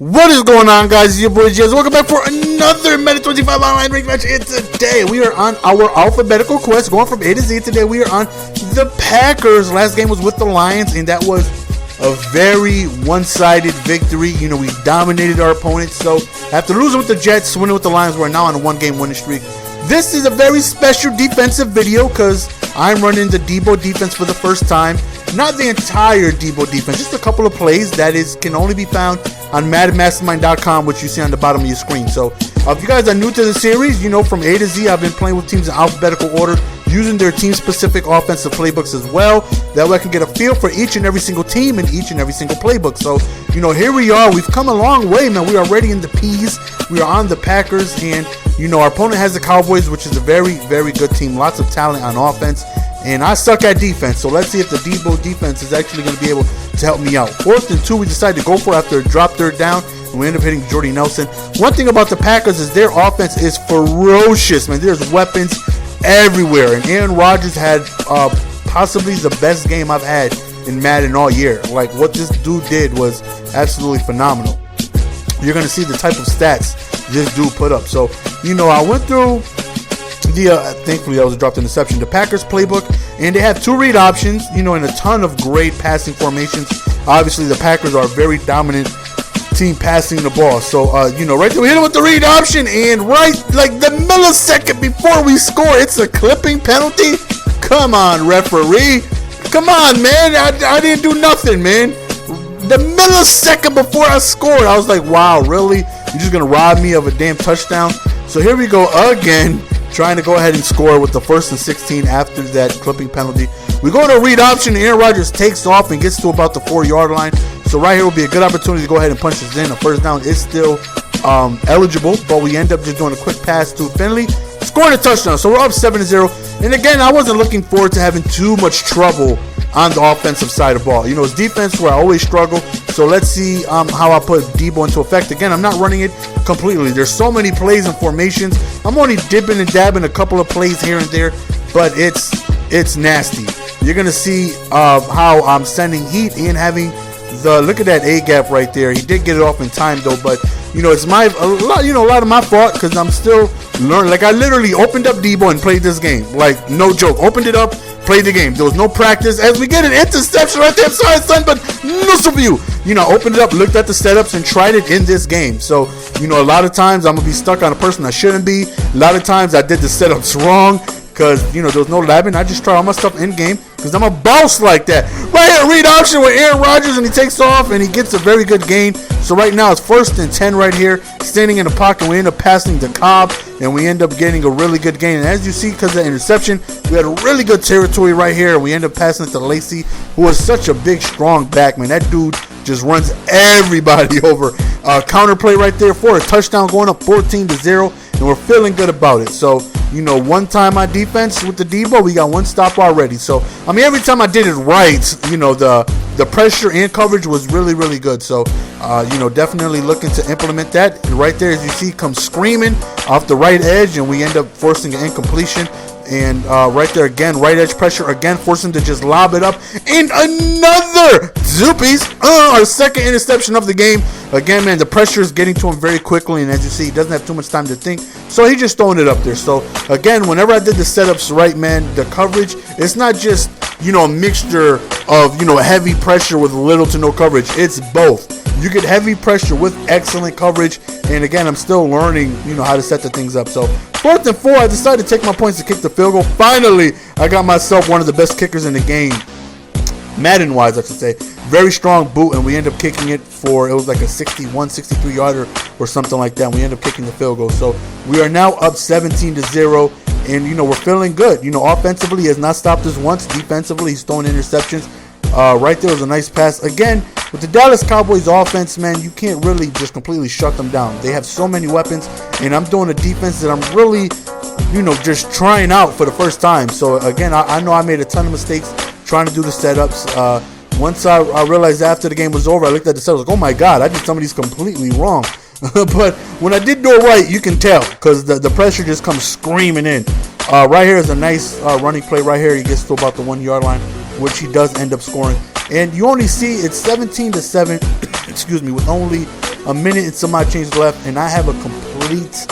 What is going on, guys? It's your boy Jez. Welcome back for another Madden 25 online rank match. And today we are on our alphabetical quest going from A to Z. Today we are on the Packers. Last game was with the Lions, and that was a very one-sided victory. You know, we dominated our opponents. So after losing with the Jets, winning with the Lions, we're now on a one-game winning streak. This is a very special defensive video because I'm running the Debo defense for the first time. Not the entire Debo defense, just a couple of plays that can only be found on MADDENmastermind.com, which you see on the bottom of your screen. So if you guys are new to the series, you know, from A to Z, I've been playing with teams in alphabetical order, using their team-specific offensive playbooks as well. That way I can get a feel for each and every single team and each and every single playbook. So, you know, here we are. We've come a long way, man. We are already in the P's. We are on the Packers, and, you know, our opponent has the Cowboys, which is a very, very good team. Lots of talent on offense. And I suck at defense, so let's see if the Debo defense is actually going to be able to help me out. 4th and 2, we decided to go for after a drop third down, and we end up hitting Jordy Nelson. One thing about the Packers is their offense is ferocious, man. There's weapons everywhere, and Aaron Rodgers had possibly the best game I've had in Madden all year. Like, what this dude did was absolutely phenomenal. You're going to see the type of stats this dude put up. So, you know, I went through thankfully that was a dropped interception, the Packers playbook, and they have 2 read options, you know, and a ton of great passing formations. Obviously the Packers are a very dominant team passing the ball. So you know, right there we hit it with the read option, and right like the millisecond before we score, it's a clipping penalty. Come on, referee, come on, man. I didn't do nothing, man. The millisecond before I scored, I was like, wow, really? You're just gonna rob me of a damn touchdown? So here we go again, trying to go ahead and score with the 1st and 16 after that clipping penalty. We go to a read option, and Aaron Rodgers takes off and gets to about the 4-yard line. So right here will be a good opportunity to go ahead and punch this in. A first down is still eligible, but we end up just doing a quick pass to Finley, scoring a touchdown. So we're up 7-0. And again, I wasn't looking forward to having too much trouble on the offensive side of the ball. You know, it's defense where I always struggle. So let's see how I put Debo into effect. Again, I'm not running it completely. There's so many plays and formations. I'm only dipping and dabbing a couple of plays here and there, but it's nasty. You're gonna see how I'm sending heat and having look at that A gap right there. He did get it off in time though, but you know, it's a lot of my fault because I'm still learning. Like, I literally opened up Debo and played this game. Like, no joke. Opened it up, played the game. There was no practice. As we get an interception right there, I'm sorry, son, but no of you. You know, opened it up, looked at the setups, and tried it in this game. So, you know, a lot of times I'm going to be stuck on a person I shouldn't be. A lot of times I did the setups wrong because, you know, there was no labbing. I just try all my stuff in game because I'm a boss like that. Right here, read option with Aaron Rodgers, and he takes off, and he gets a very good gain. So right now it's 1st and 10 right here, standing in the pocket. We end up passing to Cobb, and we end up getting a really good gain. And as you see, because of the interception, we had a really good territory right here. We end up passing it to Lacy, who is such a big, strong back, man. That dude just runs everybody over. Counter play right there for a touchdown, going up 14-0, and we're feeling good about it. So, you know, one time on defense with the Debo, we got 1 stop already. So, I mean, every time I did it right, you know, the pressure and coverage was really, really good. So, you know, definitely looking to implement that. And right there, as you see, comes screaming off the right edge, and we end up forcing an incompletion. And right there again, right edge pressure again, forcing him to just lob it up. And another Zoopies, our 2nd interception of the game. Again, man, the pressure is getting to him very quickly, and as you see, he doesn't have too much time to think. So he's just throwing it up there. So again, whenever I did the setups right, man, the coverage, it's not just, you know, a mixture of, you know, heavy pressure with little to no coverage. It's both. You get heavy pressure with excellent coverage. And again, I'm still learning, you know, how to set the things up. So 4th and 4, I decided to take my points to kick the field goal. Finally, I got myself one of the best kickers in the game, Madden-wise, I should say. Very strong boot, and we end up kicking it for, it was like a 61, 63-yarder or something like that. And we end up kicking the field goal. So we are now up 17-0, and, you know, we're feeling good. You know, offensively, he has not stopped us once. Defensively, he's throwing interceptions. Right there was a nice pass. Again, with the Dallas Cowboys offense, man, you can't really just completely shut them down. They have so many weapons, and I'm doing a defense that I'm really, you know, just trying out for the first time. So, again, I know I made a ton of mistakes trying to do the setups. Once I realized after the game was over, I looked at the setups, like, oh, my God, I did some of these completely wrong. But when I did do it right, you can tell because the pressure just comes screaming in. Right here is a nice running play right here. He gets to about the 1-yard line, which he does end up scoring. And you only see it's 17-7, excuse me, with only a minute and some odd change left, and I have a complete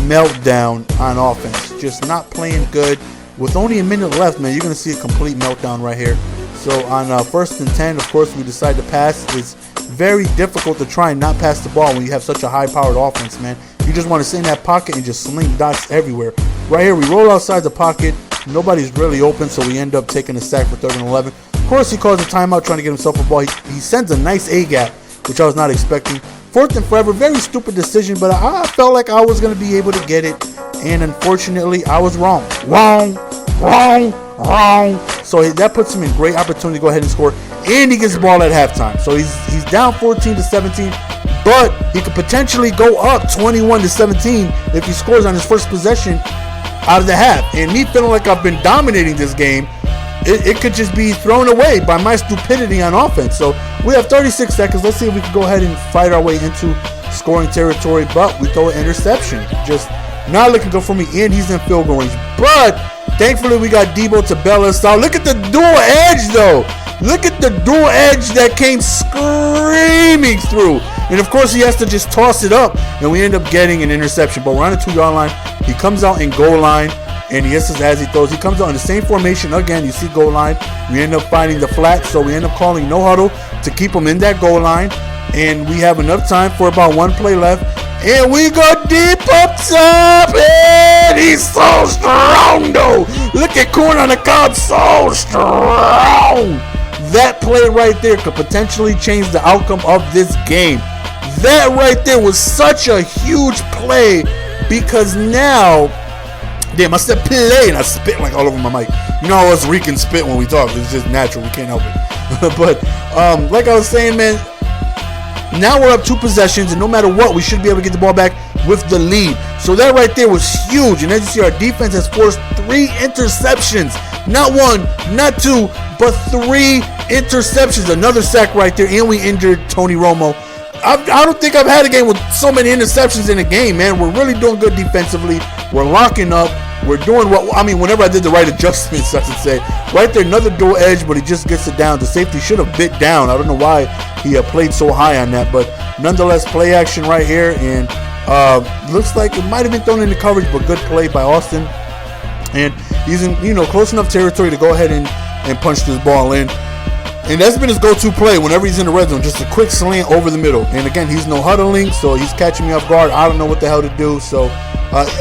meltdown on offense. Just not playing good. With only a minute left, man, you're going to see a complete meltdown right here. So on 1st and 10, of course, we decide to pass. It's very difficult to try and not pass the ball when you have such a high-powered offense, man. You just want to stay in that pocket and just sling dots everywhere. Right here, we roll outside the pocket. Nobody's really open, so we end up taking a sack for 3rd and 11. Of course, he calls a timeout trying to get himself a ball. He sends a nice A-gap, which I was not expecting. 4th and forever, very stupid decision, but I felt like I was going to be able to get it. And unfortunately, I was wrong. Wrong. So that puts him in great opportunity to go ahead and score. And he gets the ball at halftime. So he's down 14-17. But he could potentially go up 21-17 if he scores on his first possession out of the half. And me feeling like I've been dominating this game, it could just be thrown away by my stupidity on offense. So we have 36 seconds. Let's see if we can go ahead and fight our way into scoring territory. But we throw an interception. Just not looking good for me. And he's in field goal range. But thankfully we got Debo to bail us out. Look at the dual edge though. Look at the dual edge that came screaming through. And of course he has to just toss it up. And we end up getting an interception. But we're on the 2-yard line. He comes out in goal line. And he misses as he throws. He comes out in the same formation again. You see goal line. We end up finding the flat. So we end up calling no huddle to keep him in that goal line. And we have enough time for about 1 play left. And we go deep up top. And he's so strong though. Look at Corn on the Cob. So strong. That play right there could potentially change the outcome of this game. That right there was such a huge play. Because now, damn, I said play and I spit like all over my mic. You know how us Rican spit when we talk. It's just natural. We can't help it. But like I was saying, man, now we're up 2 possessions, and no matter what, we should be able to get the ball back with the lead. So that right there was huge. And as you see, our defense has forced 3 interceptions. Not 1, not 2, but 3 interceptions. Another sack right there, and we injured Tony Romo. I don't think I've had a game with so many interceptions in a game, man. We're really doing good defensively. We're locking up. We're doing whenever I did the right adjustments, I should say. Right there, another dual edge, but he just gets it down. The safety should have bit down. I don't know why he played so high on that, but nonetheless, play action right here, and looks like it might have been thrown into coverage, but good play by Austin. And he's in, close enough territory to go ahead and punch this ball in. And that's been his go-to play whenever he's in the red zone, just a quick slant over the middle. And again, he's no huddling, so he's catching me off guard. I don't know what the hell to do. So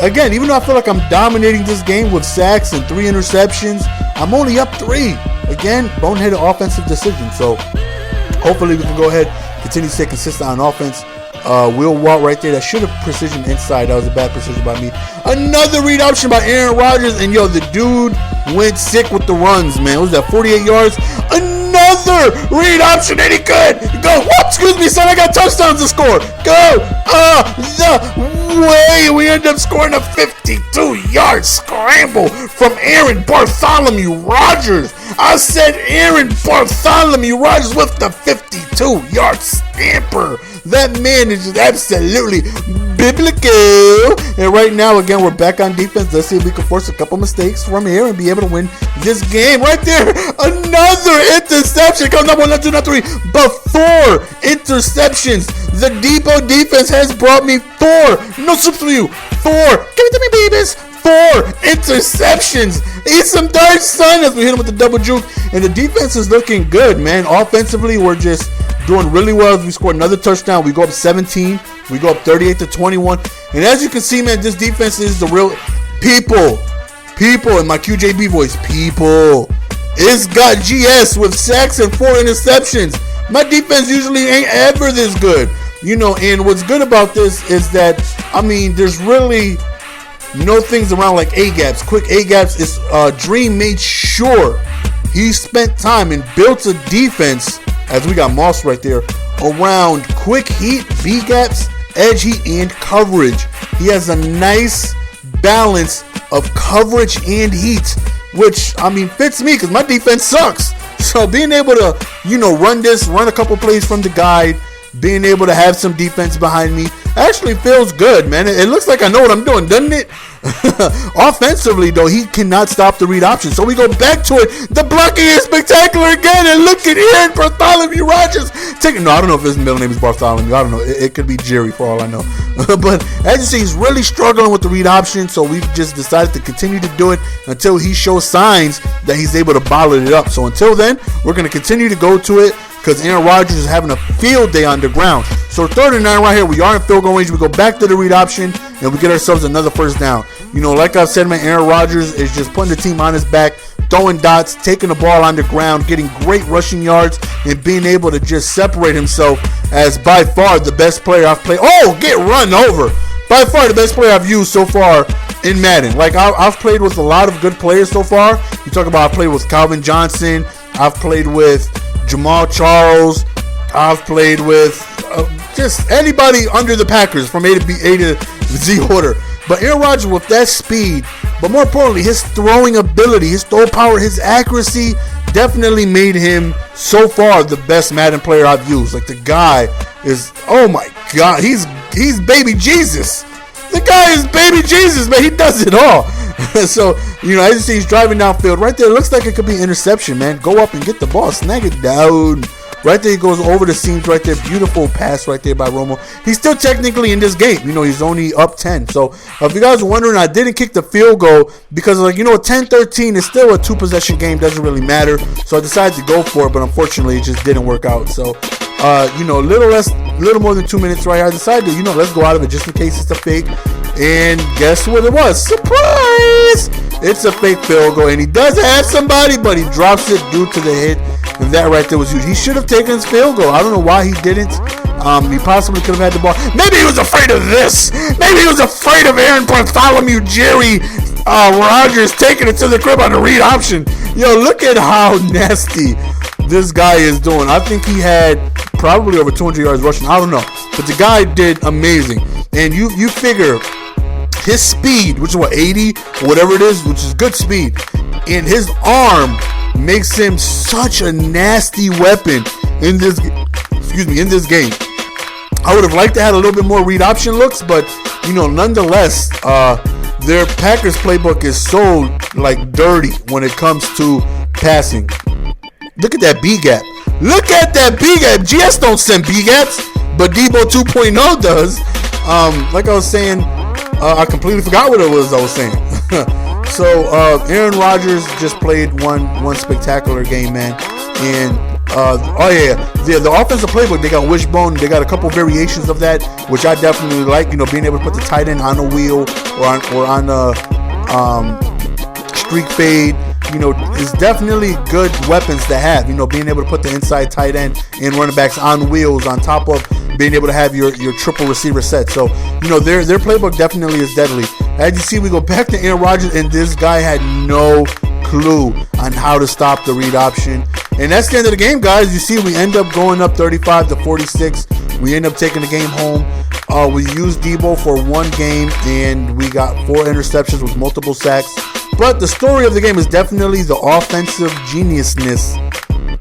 again, even though I feel like I'm dominating this game with sacks and 3 interceptions, I'm only up 3. Again, boneheaded offensive decision. So hopefully we can go ahead, continue to stay consistent on offense. Will Walt right there, that should have precision inside. That was a bad precision by me. Another read option by Aaron Rodgers, and the dude went sick with the runs, man. What was that, 48 yards? Another read option, and he could go. Whoop, excuse me, son, I got touchdowns to score. Go the way. We end up scoring a 52-yard scramble from Aaron Bartholomew Rodgers. I said Aaron Bartholomew Rodgers with the 52-yard stamper. That man is just absolutely biblical. And right now, again, we're back on defense. Let's see if we can force a couple mistakes from here and be able to win this game. Right there, another interception. Comes up 1, not 2, not 3, but 4 interceptions. The Depot defense has brought me 4. No soup for you. 4. Give it to me, babies. 4 interceptions. Eat some dirt, son, as we hit him with the double juke. And the defense is looking good, man. Offensively, we're just doing really well. As we score another touchdown, we go up 17. We go up 38-21. And as you can see, man, this defense is the real people. People, in my QJB voice, people. It's got GS with sacks and 4 interceptions. My defense usually ain't ever this good. And what's good about this is that, there's really no things around like A-gaps. Quick A-gaps is Dream made sure he spent time and built a defense, as we got Moss right there, around quick heat, B-gaps, edge heat, and coverage. He has a nice balance of coverage and heat, which, fits me because my defense sucks. So being able to, run a couple plays from the guide, being able to have some defense behind me, actually feels good, man. It looks like I know what I'm doing, doesn't it? Offensively, though, he cannot stop the read option. So we go back to it. The blocking is spectacular again. And look at here, Bartholomew Rodgers. No, I don't know if his middle name is Bartholomew. I don't know. It could be Jerry for all I know. But as you see, he's really struggling with the read option. So we've just decided to continue to do it until he shows signs that he's able to bottle it up. So until then, we're going to continue to go to it, because Aaron Rodgers is having a field day on the ground. So 3rd and 9 right here. We are in field goal range. We go back to the read option, and we get ourselves another first down. You know, like I've said, man, Aaron Rodgers is just putting the team on his back, throwing dots, taking the ball on the ground, getting great rushing yards, and being able to just separate himself as by far the best player I've played. Oh, get run over. By far the best player I've used so far in Madden. Like, I've played with a lot of good players so far. You talk about I've played with Calvin Johnson. I've played with Jamal Charles. I've played with just anybody under the Packers from A to Z order. But Aaron Rodgers, with that speed, but more importantly, his throwing ability, his throw power, his accuracy, definitely made him so far the best Madden player I've used. Like, the guy is, oh my God, he's baby Jesus. The guy is baby Jesus, man. He does it all. So, you know, as you see, he's driving downfield. Right there, looks like it could be an interception, man. Go up and get the ball. Snag it down. Right there, he goes over the seams right there. Beautiful pass right there by Romo. He's still technically in this game. You know, he's only up 10. So, if you guys are wondering, I didn't kick the field goal because, like, you know, 10-13 is still a 2-possession game. Doesn't really matter. So, I decided to go for it, but unfortunately, it just didn't work out. So, you know, little more than 2 minutes right here. I decided to, you know, let's go out of it just in case it's a fake. And guess what it was? Surprise! It's a fake field goal. And he does have somebody, but he drops it due to the hit. And that right there was huge. He should have taken his field goal. I don't know why he didn't. He possibly could have had the ball. Maybe he was afraid of this. Maybe he was afraid of Aaron Bartholomew Jerry Rodgers taking it to the crib on the read option. Yo, look at how nasty this guy is doing. I think he had probably over 200 yards rushing. I don't know. But the guy did amazing. And you figure his speed, which is what, 80, whatever it is, which is good speed, and his arm makes him such a nasty weapon in this game. I would have liked to have a little bit more read option looks, but, you know, nonetheless, their Packers playbook is so, like, dirty when it comes to passing. Look at that B gap. Look at that B gap. GS don't send B gaps, but Debo 2.0 does. Like I was saying, I completely forgot what it was I was saying. So Aaron Rodgers just played one spectacular game, man. And the offensive playbook, they got wishbone. They got a couple variations of that, which I definitely like. You know, being able to put the tight end on a wheel or on a streak fade. You know, is definitely good weapons to have. You know, being able to put the inside tight end and running backs on wheels on top of being able to have your triple receiver set. So, you know, their playbook definitely is deadly. As you see, we go back to Aaron Rodgers, and this guy had no clue on how to stop the read option. And that's the end of the game, guys. You see, we end up going up 35-46. We end up taking the game home. We used Debo for one game, and we got 4 interceptions with multiple sacks. But the story of the game is definitely the offensive geniusness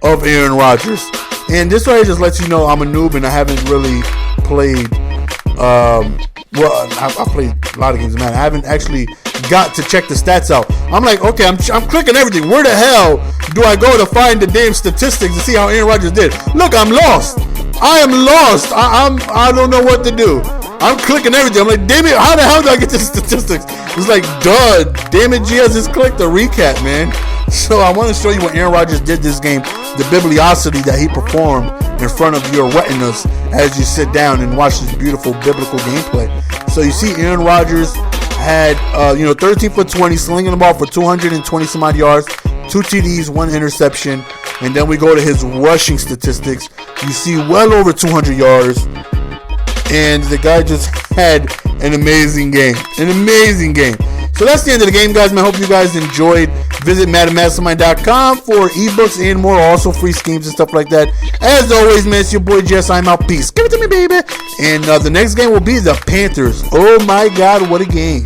of Aaron Rodgers. And this right here just lets you know I'm a noob and I haven't really played. I played a lot of games, man. I haven't actually got to check the stats out. I'm like, okay, I'm clicking everything. Where the hell do I go to find the damn statistics to see how Aaron Rodgers did? Look, I'm lost. I am lost. I don't know what to do. I'm clicking everything. I'm like, damn it, how the hell do I get to the statistics? It's like, duh, damn it, GS, just click the recap, man. So I want to show you what Aaron Rodgers did this game, the bibliosity that he performed in front of your retinas as you sit down and watch this beautiful biblical gameplay. So you see Aaron Rodgers had, 13 for 20, slinging the ball for 220 some odd yards, 2 TDs, 1 interception. And then we go to his rushing statistics. You see well over 200 yards. And the guy just had an amazing game. An amazing game. So that's the end of the game, guys. I hope you guys enjoyed. Visit MaddenMastermind.com for ebooks and more. Also free schemes and stuff like that. As always, man, it's your boy Jess. I'm out. Peace. Give it to me, baby. And the next game will be the Panthers. Oh, my God. What a game.